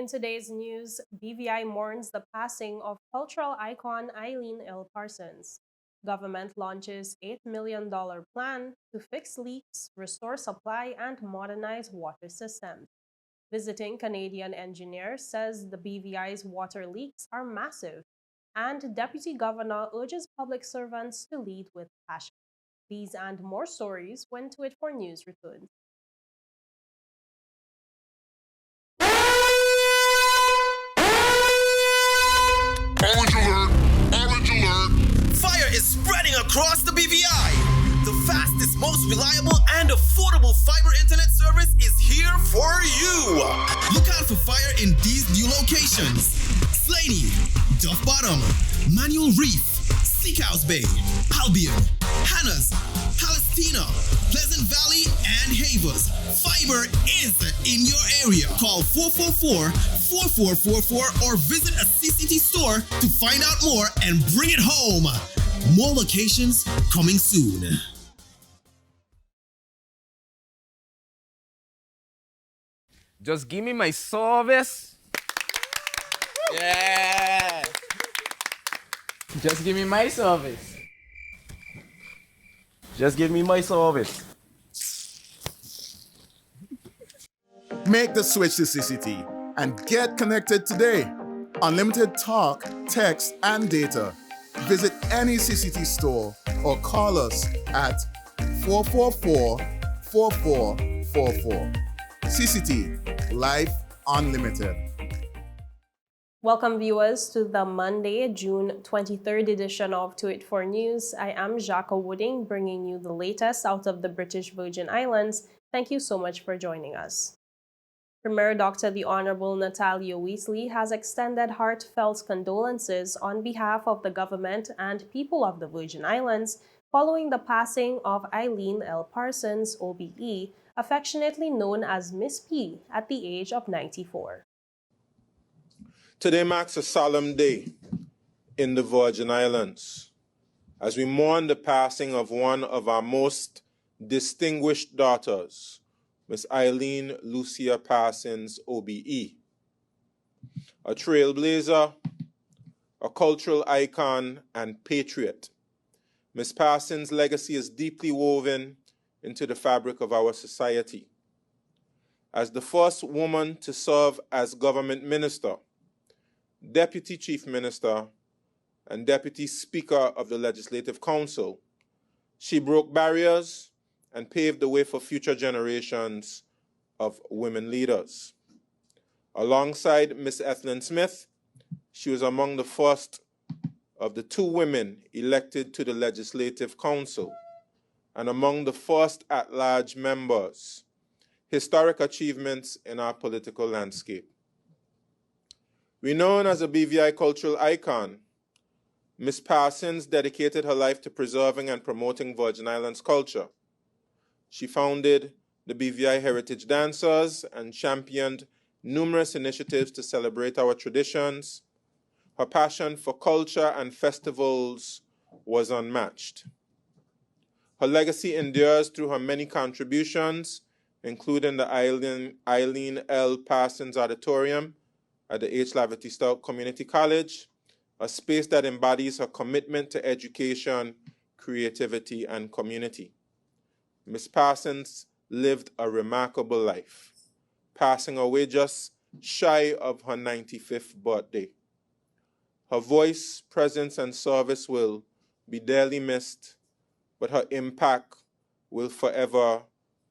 In today's news, BVI mourns the passing of cultural icon EILEENE Parsons. Government launches $8 million plan to fix leaks, restore supply, and modernize water systems. Visiting Canadian engineer says the BVI's water leaks are massive, and Deputy Governor urges public servants to lead with passion. These and more stories when To It for News returns. Orange alert! Orange alert! Fire is spreading across the BVI. The fastest, most reliable, and affordable fiber internet service is here for you. Look out for fire in these new locations: Slaney, Duff Bottom, Manual Reef, Seacows Bay, Albion, Hannah's, Palestina, Pleasant Valley, and Havers. Fiber is in your area. Call 444-4444 or visit a CCT store to find out more and bring it home. More locations coming soon. Just give me my service. Yeah. Just give me my service. Just give me my service. Make the switch to CCT and get connected today. Unlimited talk, text, and data. Visit any CCT store or call us at 444-4444. CCT, Life Unlimited. Welcome, viewers, to the Monday, June 23rd edition of To It for News. I am Jacques Wooding, bringing you the latest out of the British Virgin Islands. Thank you so much for joining us. Premier Dr. the Honorable Natalia Weasley has extended heartfelt condolences on behalf of the government and people of the Virgin Islands following the passing of EILEENE Parsons, OBE, affectionately known as Miss P, at the age of 94. Today marks a solemn day in the Virgin Islands as we mourn the passing of one of our most distinguished daughters, Miss EILEENE Lucia Parsons, OBE. A trailblazer, a cultural icon, and patriot, Miss Parsons' legacy is deeply woven into the fabric of our society. As the first woman to serve as government minister, Deputy Chief Minister, and Deputy Speaker of the Legislative Council, she broke barriers and paved the way for future generations of women leaders. Alongside Miss Ethelyn Smith, she was among the first of the two women elected to the Legislative Council and among the first at-large members, historic achievements in our political landscape. Renowned as a BVI cultural icon, Ms. Parsons dedicated her life to preserving and promoting Virgin Islands culture. She founded the BVI Heritage Dancers and championed numerous initiatives to celebrate our traditions. Her passion for culture and festivals was unmatched. Her legacy endures through her many contributions, including the EILEENE L. Parsons Auditorium at the H. Laverty Stout Community College, a space that embodies her commitment to education, creativity, and community. Ms. Parsons lived a remarkable life, passing away just shy of her 95th birthday. Her voice, presence, and service will be dearly missed, but her impact will forever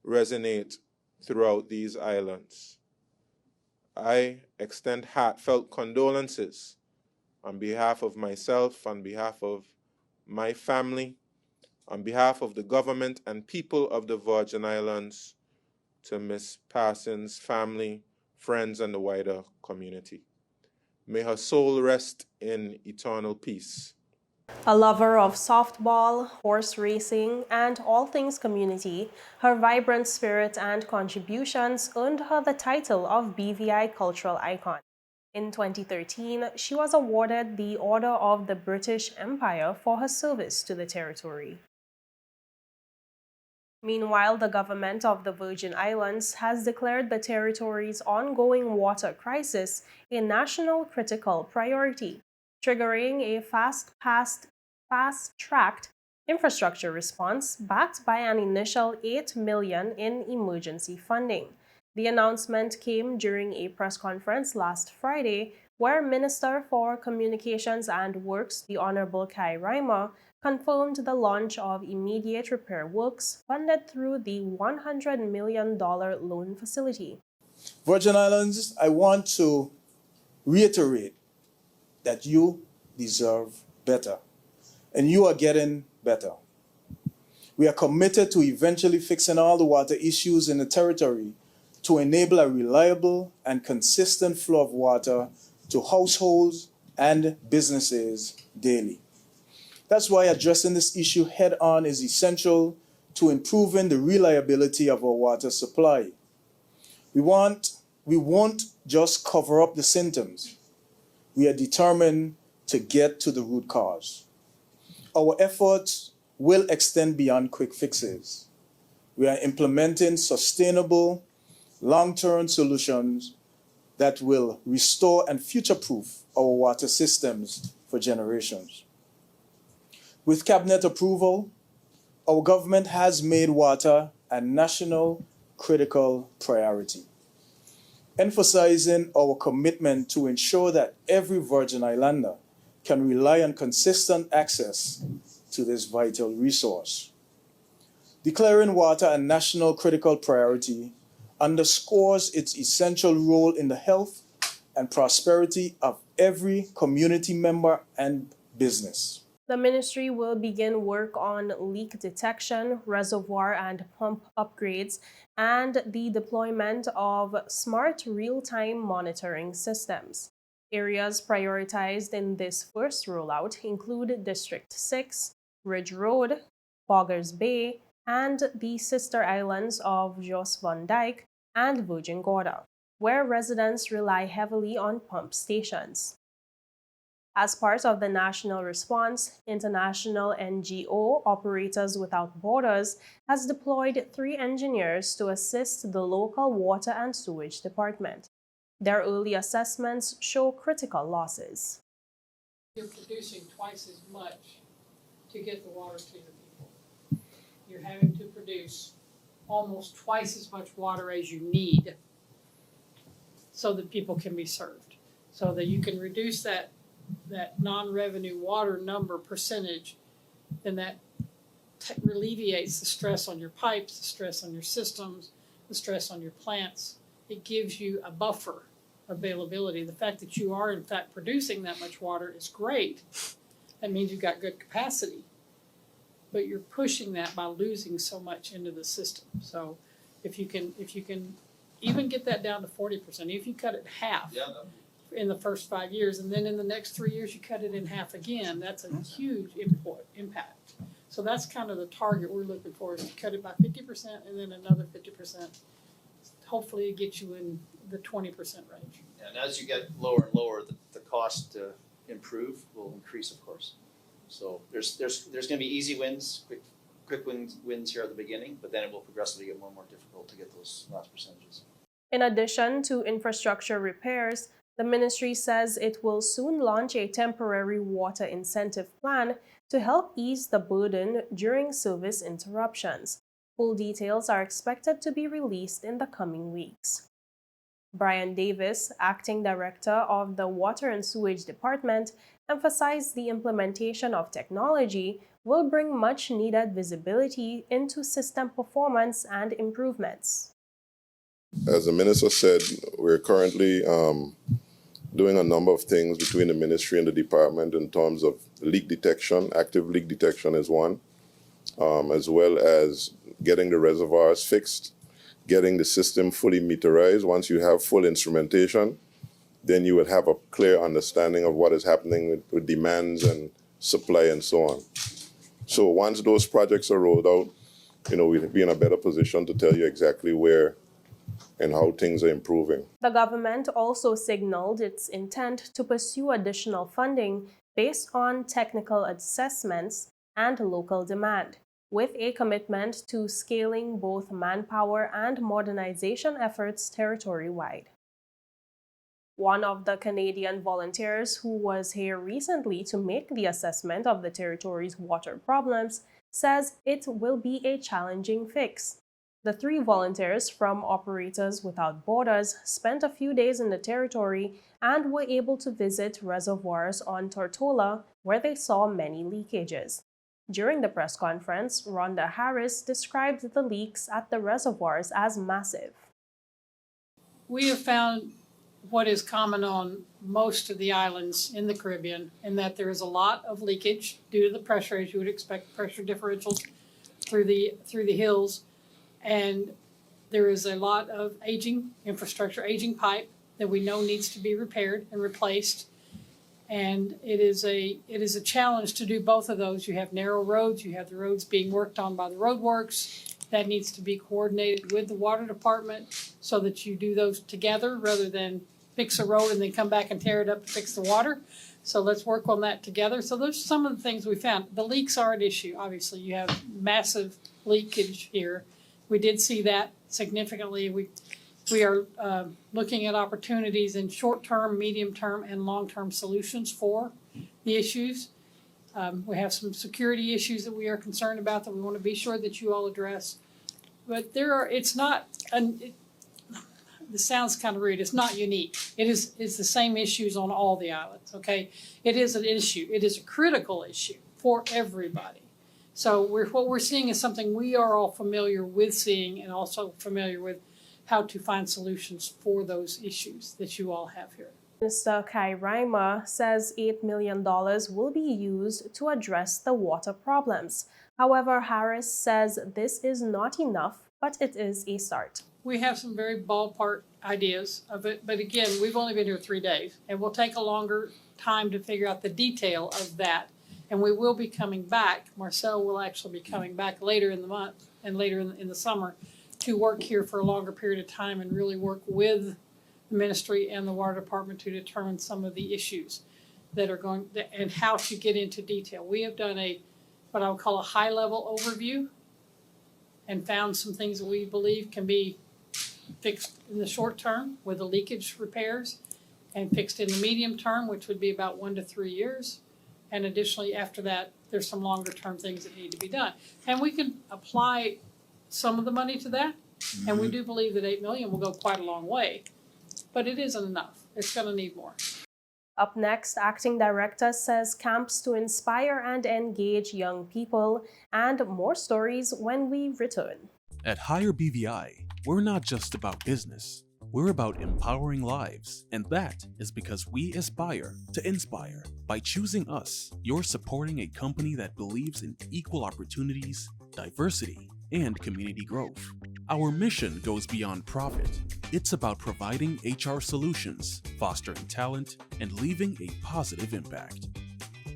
resonate throughout these islands. I extend heartfelt condolences on behalf of myself, on behalf of my family, on behalf of the government and people of the Virgin Islands, to Ms. Parsons' family, friends, and the wider community. May her soul rest in eternal peace. A lover of softball, horse racing, and all things community, her vibrant spirit and contributions earned her the title of BVI Cultural Icon. In 2013, she was awarded the Order of the British Empire for her service to the territory. Meanwhile, the government of the Virgin Islands has declared the territory's ongoing water crisis a national critical priority, triggering a fast-tracked infrastructure response backed by an initial $8 million in emergency funding. The announcement came during a press conference last Friday where Minister for Communications and Works, the Honorable Kai Reimer, confirmed the launch of immediate repair works funded through the $100 million loan facility. Virgin Islands, I want to reiterate that you deserve better, and you are getting better. We are committed to eventually fixing all the water issues in the territory to enable a reliable and consistent flow of water to households and businesses daily. That's why addressing this issue head-on is essential to improving the reliability of our water supply. We won't just cover up the symptoms. We are determined to get to the root cause. Our efforts will extend beyond quick fixes. We are implementing sustainable, long-term solutions that will restore and future-proof our water systems for generations. With Cabinet approval, our government has made water a national critical priority, emphasizing our commitment to ensure that every Virgin Islander can rely on consistent access to this vital resource. Declaring water a national critical priority underscores its essential role in the health and prosperity of every community member and business. The ministry will begin work on leak detection, reservoir and pump upgrades, and the deployment of smart real-time monitoring systems. Areas prioritized in this first rollout include District 6, Ridge Road, Boggers Bay, and the sister islands of Jos Van Dyke and Virgin Gorda, where residents rely heavily on pump stations. As part of the national response, international NGO Operators Without Borders has deployed 3 engineers to assist the local water and sewage department. Their early assessments show critical losses. You're producing twice as much to get the water to the people. You're having to produce almost twice as much water as you need so that people can be served, so that you can reduce that non-revenue water number percentage, and that alleviates the stress on your pipes, the stress on your systems, the stress on your plants. It gives you a buffer availability. The fact that you are in fact producing that much water is great. That means you've got good capacity, but you're pushing that by losing so much into the system. So if you can even get that down to 40%, if you cut it half, in the first 5 years, and then in the next 3 years you cut it in half again, that's a huge impact. So that's kind of the target we're looking for, is to cut it by 50% and then another 50%. Hopefully it gets you in the 20% range. And as you get lower and lower, the cost to improve will increase, of course. So there's going to be easy wins, quick wins here at the beginning, but then it will progressively get more and more difficult to get those last percentages. In addition to infrastructure repairs, the ministry says it will soon launch a temporary water incentive plan to help ease the burden during service interruptions. Full details are expected to be released in the coming weeks. Brian Davis, acting director of the Water and Sewage Department, emphasized the implementation of technology will bring much needed visibility into system performance and improvements. As the minister said, we're currently doing a number of things between the ministry and the department in terms of leak detection. Active leak detection is one, as well as getting the reservoirs fixed, getting the system fully meterized. Once you have full instrumentation, then you would have a clear understanding of what is happening with demands and supply and so on. So once those projects are rolled out, we'll be in a better position to tell you exactly where and how things are improving. The government also signaled its intent to pursue additional funding based on technical assessments and local demand. with a commitment to scaling both manpower and modernization efforts territory-wide. One of the Canadian volunteers who was here recently to make the assessment of the territory's water problems says it will be a challenging fix. The 3 volunteers from Operators Without Borders spent a few days in the territory and were able to visit reservoirs on Tortola, where they saw many leakages. During the press conference, Rhonda Harris described the leaks at the reservoirs as massive. We have found what is common on most of the islands in the Caribbean, in that there is a lot of leakage due to the pressure, as you would expect, pressure differentials through the hills, and there is a lot of aging infrastructure, aging pipe that we know needs to be repaired and replaced. And it is a challenge to do both of those. You have narrow roads, you have the roads being worked on by the roadworks. That needs to be coordinated with the water department so that you do those together rather than fix a road and then come back and tear it up to fix the water. So let's work on that together. So those are some of the things we found. The leaks are an issue. Obviously, you have massive leakage here. We did see that significantly. We are looking at opportunities in short-term, medium-term, and long-term solutions for the issues. We have some security issues that we are concerned about that we want to be sure that you all address. But this sounds kind of rude, it's not unique. It's the same issues on all the islands, okay? It is an issue. It is a critical issue for everybody. So what we're seeing is something we are all familiar with seeing and also familiar with how to find solutions for those issues that you all have here. Mr. Kai Reimer says $8 million will be used to address the water problems. However, Harris says this is not enough, but it is a start. We have some very ballpark ideas of it, but again, we've only been here 3 days, and we'll take a longer time to figure out the detail of that. And we will be coming back. Marcel will actually be coming back later in the month and later in the summer to work here for a longer period of time and really work with the ministry and the water department to determine some of the issues that are going and how to get into detail. We have done what I would call a high-level overview and found some things that we believe can be fixed in the short term with the leakage repairs and fixed in the medium term, which would be about 1 to 3 years. And additionally, after that, there's some longer term things that need to be done. And we can apply some of the money to that. And we do believe that $8 million will go quite a long way, but it isn't enough. It's going to need more. Up next, Acting Director says camps to inspire and engage young people, and more stories when we return. At Higher BVI, we're not just about business. We're about empowering lives, and that is because we aspire to inspire. By choosing us, you're supporting a company that believes in equal opportunities, diversity, and community growth. Our mission goes beyond profit. It's about providing HR solutions, fostering talent, and leaving a positive impact.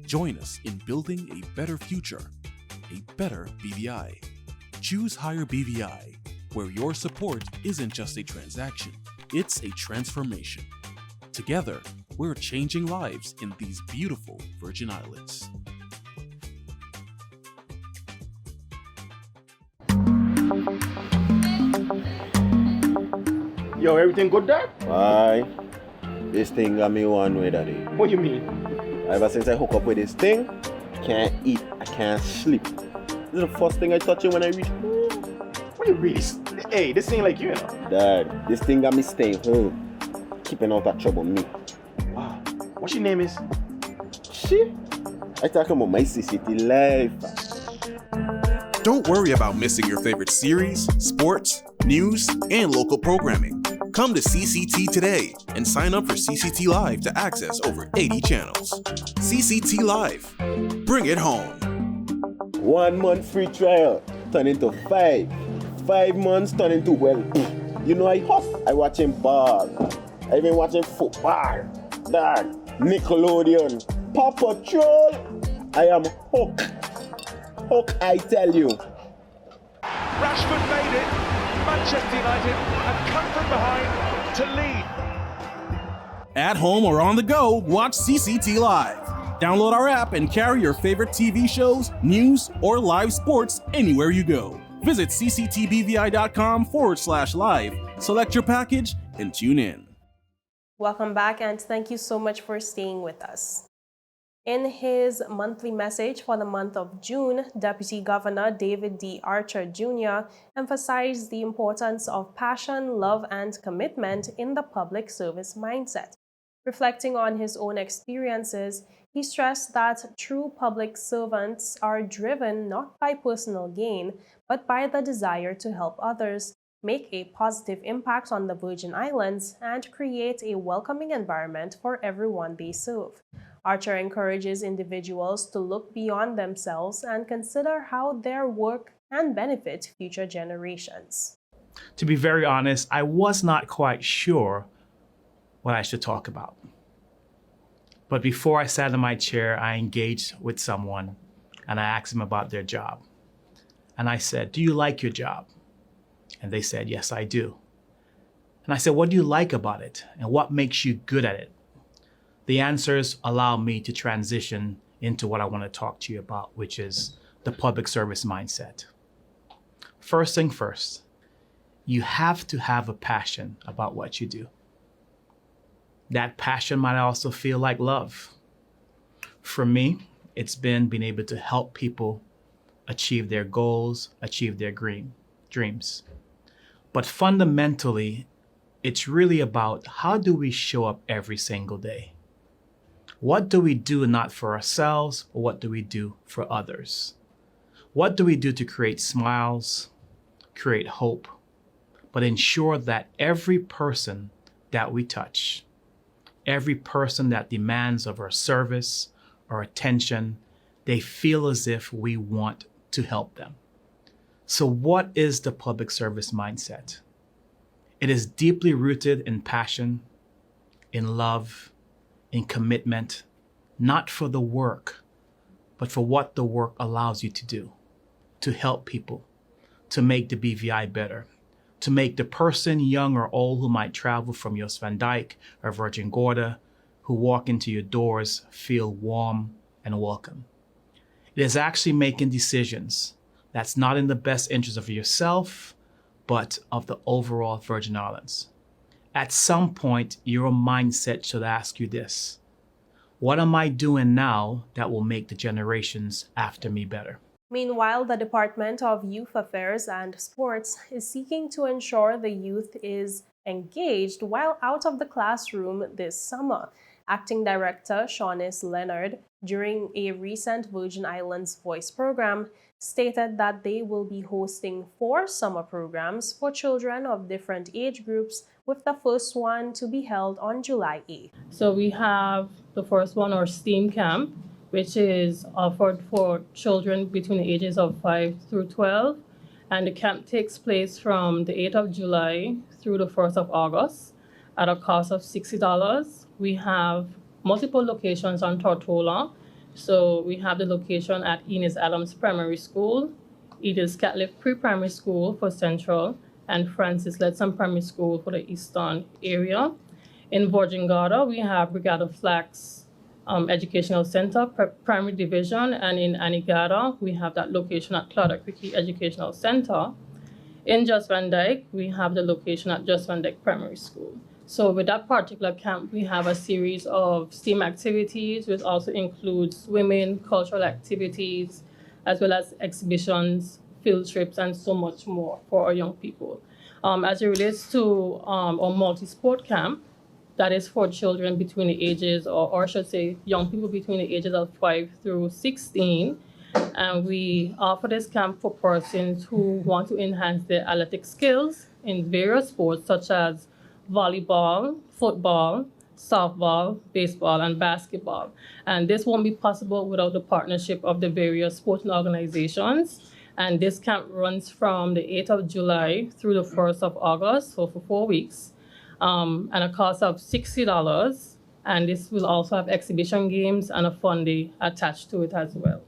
Join us in building a better future, a better BVI. Choose Higher BVI, where your support isn't just a transaction, it's a transformation. Together, we're changing lives in these beautiful Virgin Islands. Yo, everything good, Dad? Aye. This thing got me one way, Daddy. What you mean? Ever since I hook up with this thing, can't eat, I can't sleep. This is the first thing I touch it when I reach home. What you really? Hey, this ain't like you, you know. Dad, this thing got me staying home, keeping out of trouble me. Wow. What your name is? Shit. I talking about my CCT life. Don't worry about missing your favorite series, sports, news, and local programming. Come to CCT today and sign up for CCT Live to access over 80 channels. CCT Live. Bring it home. 1 month free trial turn into 5. 5 months turn into, well, you know I hop. I watching ball. I even watching football. Dad, Nickelodeon, Paw Patrol. I am hooked. Hook, I tell you. Rashford made it. Manchester United have come from behind to lead. At home or on the go, watch CCT Live. Download our app and carry your favorite TV shows, news, or live sports anywhere you go. Visit cctbvi.com/live, select your package, and tune in. Welcome back, and thank you so much for staying with us. In his monthly message for the month of June, Deputy Governor David D. Archer Jr. emphasized the importance of passion, love, and commitment in the public service mindset. Reflecting on his own experiences, he stressed that true public servants are driven not by personal gain, but by the desire to help others, make a positive impact on the Virgin Islands, and create a welcoming environment for everyone they serve. Archer encourages individuals to look beyond themselves and consider how their work can benefit future generations. To be very honest, I was not quite sure what I should talk about. But before I sat in my chair, I engaged with someone and I asked them about their job. And I said, "Do you like your job?" And they said, "Yes, I do." And I said, "What do you like about it? And what makes you good at it?" The answers allow me to transition into what I want to talk to you about, which is the public service mindset. First thing first, you have to have a passion about what you do. That passion might also feel like love. For me, it's been being able to help people achieve their goals, achieve their dreams. But fundamentally, it's really about how do we show up every single day? What do we do not for ourselves, but what do we do for others? What do we do to create smiles, create hope, but ensure that every person that we touch, every person that demands of our service or attention, they feel as if we want to help them. So what is the public service mindset? It is deeply rooted in passion, in love, in commitment, not for the work, but for what the work allows you to do, to help people, to make the BVI better, to make the person, young or old, who might travel from Jos Van Dyke or Virgin Gorda, who walk into your doors, feel warm and welcome. It is actually making decisions that's not in the best interest of yourself, but of the overall Virgin Islands. At some point, your mindset should ask you this: what am I doing now that will make the generations after me better? Meanwhile, the Department of Youth Affairs and Sports is seeking to ensure the youth is engaged while out of the classroom this summer. Acting Director Shaunis Leonard, during a recent Virgin Islands Voice program, stated that they will be hosting 4 summer programs for children of different age groups, with the first one to be held on July 8th. So we have the first one, our STEAM camp, which is offered for children between the ages of 5 through 12. And the camp takes place from the 8th of July through the 1st of August at a cost of $60. We have multiple locations on Tortola. So we have the location at Enos Adams Primary School, Edith Catliff Pre-Primary School for Central, and Francis Letson Primary School for the Eastern area. In Virgin Gorda, we have Brigada Flax Educational Center, Primary Division, and in Anegada, we have that location at Claudia Quickie Educational Center. In Jos Van Dyke, we have the location at Jos Van Dyke Primary School. So with that particular camp, we have a series of STEAM activities, which also includes swimming, cultural activities, as well as exhibitions, field trips, and so much more for our young people. As it relates to our multi-sport camp, that is for children between the ages, or I should say young people between the ages of 5 through 16. And we offer this camp for persons who want to enhance their athletic skills in various sports such as volleyball, football, softball, baseball, and basketball. And this won't be possible without the partnership of the various sporting organizations. And this camp runs from the 8th of July through the 1st of August, so for 4 weeks, and a cost of $60. And this will also have exhibition games and a fun day attached to it as well.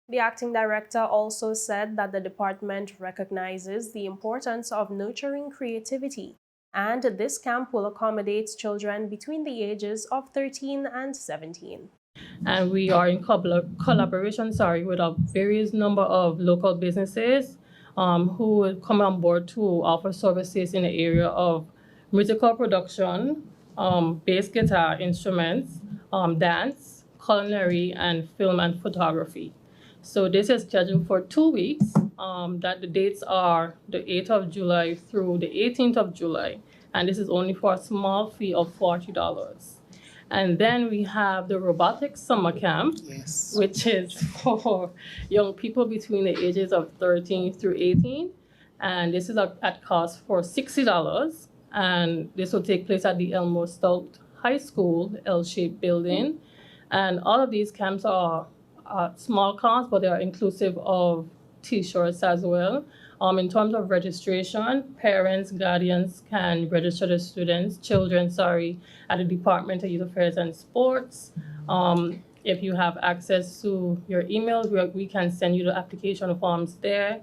The acting director also said that the department recognizes the importance of nurturing creativity, and this camp will accommodate children between the ages of 13 and 17. And we are in collaboration, with a various number of local businesses who will come on board to offer services in the area of musical production, bass guitar instruments, dance, culinary, and film and photography. So this is scheduled for 2 weeks. That the dates are the 8th of July through the 18th of July. And this is only for a small fee of $40. And then we have the robotics summer camp, which is for young people between the ages of 13 through 18. And this is at cost for $60. And this will take place at the Elmore Stout High School, L-shaped building. And all of these camps are small costs, but they are inclusive of T-shirts as well. In terms of registration, parents, guardians can register the children, at the Department of Youth Affairs and Sports. If you have access to your emails, we can send you the application forms there.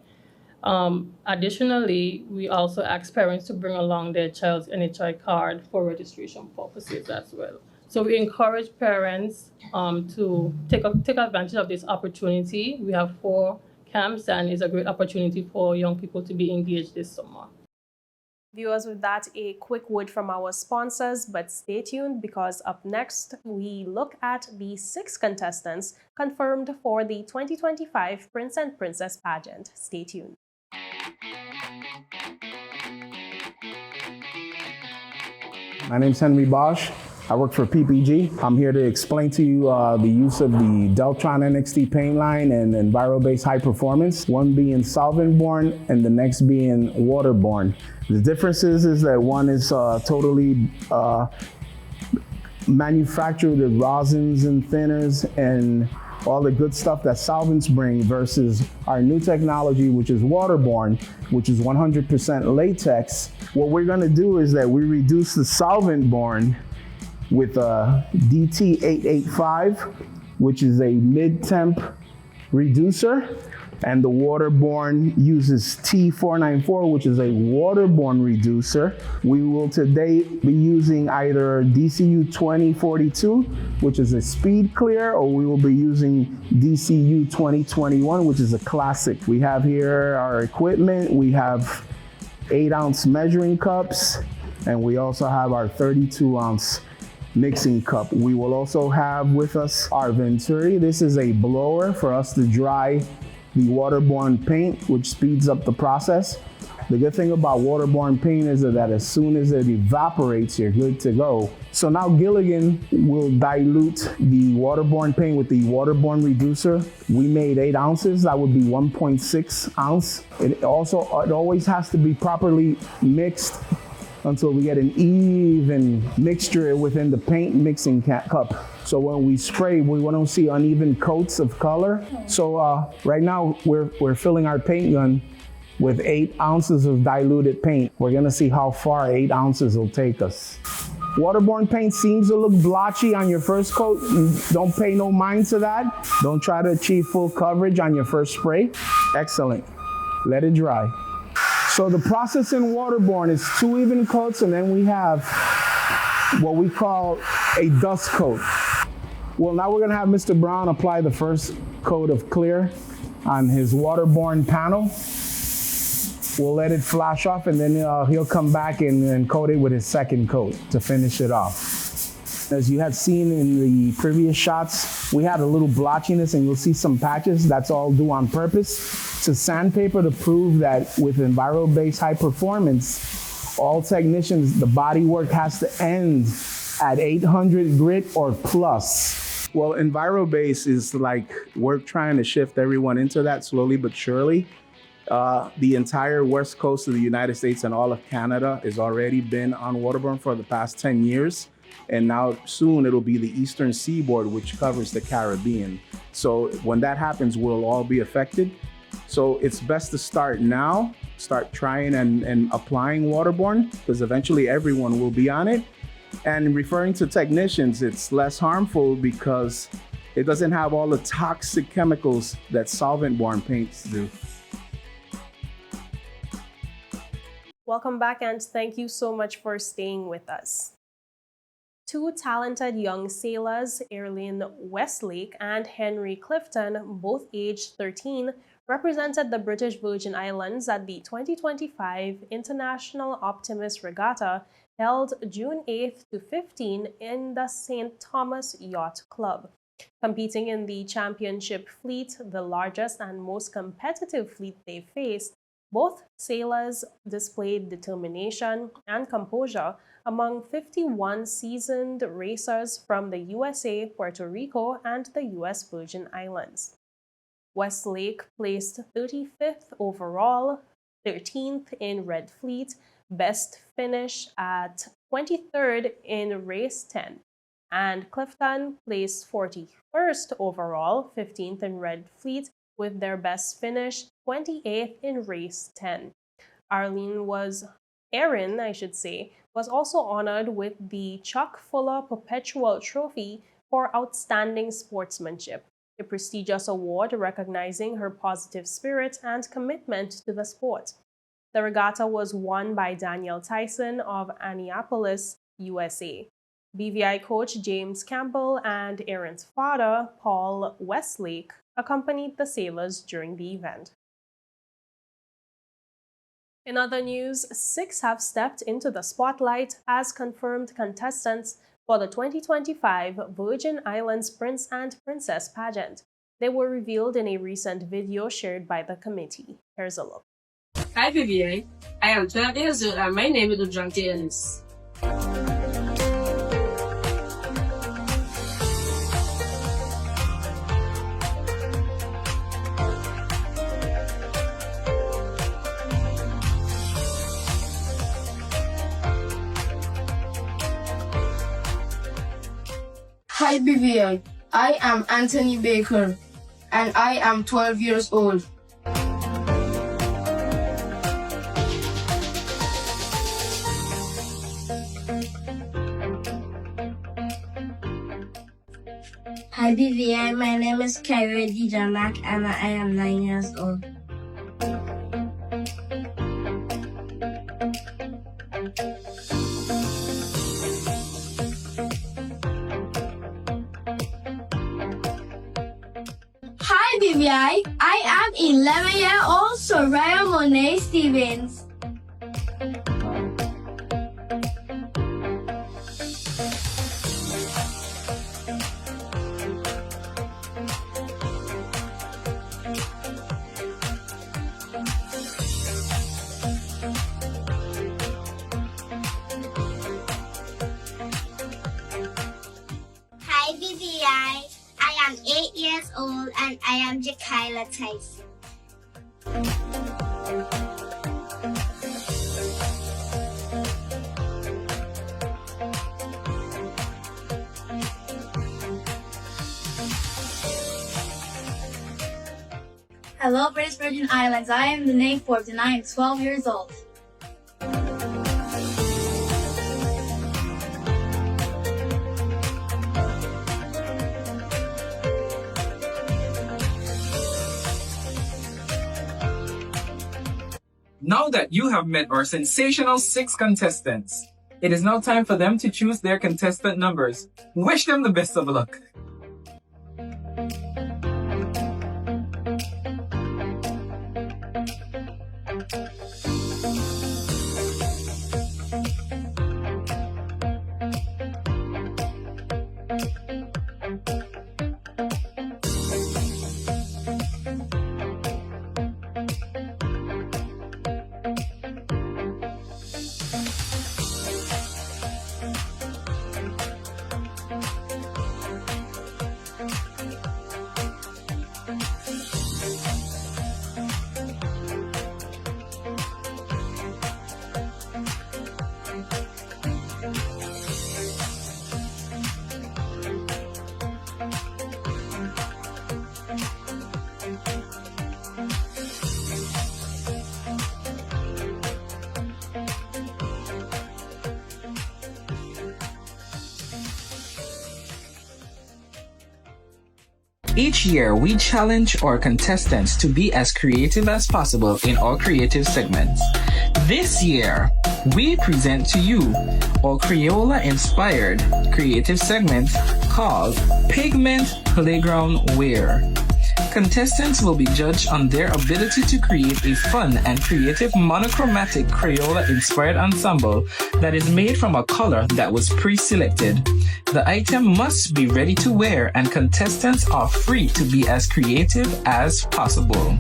Additionally, we also ask parents to bring along their child's NHI card for registration purposes as well. So we encourage parents to take advantage of this opportunity. We have 4 camps, and it's a great opportunity for young people to be engaged this summer. Viewers, with that, a quick word from our sponsors, but stay tuned because up next, we look at the 6 contestants confirmed for the 2025 Prince and Princess pageant. Stay tuned. My name's Henry Bosch. I work for PPG. I'm here to explain to you the use of the Deltron NXT paint line and ENVIRO-based high performance, one being solvent-borne and the next being waterborne. The difference is that one is totally manufactured with rosins and thinners and all the good stuff that solvents bring versus our new technology, which is waterborne, which is 100% latex. What we're gonna do is that we reduce the solvent-borne with a DT885, which is a mid-temp reducer, and the waterborne uses T494, which is a waterborne reducer. We will today be using either DCU 2042, which is a speed clear, or we will be using DCU 2021, which is a classic. We have here our equipment. We have 8-ounce measuring cups, and we also have our 32-ounce mixing cup. We will also have with us our Venturi. This is a blower for us to dry the waterborne paint, which speeds up the process. The good thing about waterborne paint is that as soon as it evaporates, you're good to go. So now Gilligan will dilute the waterborne paint with the waterborne reducer. We made 8 ounces, that would be 1.6 ounce. It always has to be properly mixed until we get an even mixture within the paint mixing cup. So when we spray, we don't see uneven coats of color. So right now we're filling our paint gun with 8 ounces of diluted paint. We're gonna see how far 8 ounces will take us. Waterborne paint seems to look blotchy on your first coat. Don't pay no mind to that. Don't try to achieve full coverage on your first spray. Excellent. Let it dry. So the process in waterborne is 2 even coats, and then we have what we call a dust coat. Well, now we're gonna have Mr. Brown apply the first coat of clear on his waterborne panel. We'll let it flash off, and then he'll come back and coat it with his second coat to finish it off. As you had seen in the previous shots, we had a little blotchiness, and you'll see some patches. That's all due on purpose to sandpaper to prove that with ENVIRO-based high performance, all technicians, the body work has to end at 800 grit or plus. Well, ENVIRO-based is like we're trying to shift everyone into that slowly but surely. The entire west coast of the United States and all of Canada has already been on waterborne for the past 10 years. And now soon it'll be the eastern seaboard, which covers the Caribbean. So when that happens, we'll all be affected. So it's best to start now, start trying and applying waterborne, because eventually everyone will be on it. And referring to technicians, it's less harmful because it doesn't have all the toxic chemicals that solvent-borne paints do. Welcome back, and thank you so much for staying with us. Two talented young sailors, EILEENE Westlake and Henry Clifton, both aged 13, represented the British Virgin Islands at the 2025 International Optimist Regatta held June 8th to 15 in the St. Thomas Yacht Club. Competing in the championship fleet, the largest and most competitive fleet they faced, both sailors displayed determination and composure among 51 seasoned racers from the USA, Puerto Rico, and the US Virgin Islands. Westlake placed 35th overall, 13th in Red Fleet, best finish at 23rd in race 10, and Clifton placed 41st overall, 15th in Red Fleet, with their best finish 28th in race 10. AERIN was also honored with the Chuck Fuller Perpetual Trophy for Outstanding Sportsmanship, a prestigious award recognizing her positive spirit and commitment to the sport. The regatta was won by Daniel Tyson of Annapolis, USA. BVI coach James Campbell and AERIN's father, Paul Westlake, accompanied the sailors during the event. In other news, 6 have stepped into the spotlight as confirmed contestants for the 2025 Virgin Islands Prince and Princess pageant. They were revealed in a recent video shared by the committee. Here's a look. Hi BVI, I am 12 years old and my name is Udranti Ennis. Hi BVI, I am Anthony Baker and I am 12 years old. Hi BVI, my name is Kyrie Dijamak and I am 9 years old. Hi BVI, I am 11-year-old Soraya Monet Stevens. Hi BVI, I am 8 years old and I am Jakaila Tyson. Hello, British Virgin Islands. I am Lene Forbes and I am 12 years old. Now that you have met our sensational 6 contestants, it is now time for them to choose their contestant numbers. Wish them the best of luck. Each year, we challenge our contestants to be as creative as possible in our creative segments. This year, we present to you our Crayola-inspired creative segment called Pigment Playground Wear. Contestants will be judged on their ability to create a fun and creative monochromatic Crayola-inspired ensemble that is made from a color that was pre-selected. The item must be ready to wear, and contestants are free to be as creative as possible.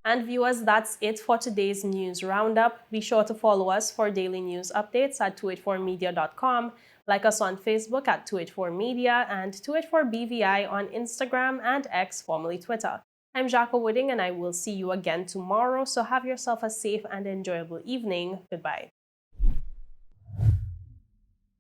And viewers, that's it for today's news roundup. Be sure to follow us for daily news updates at 284media.com. Like us on Facebook at 284media and 284BVI on Instagram and X, formerly Twitter. I'm Jacko Wooding, and I will see you again tomorrow. So have yourself a safe and enjoyable evening. Goodbye.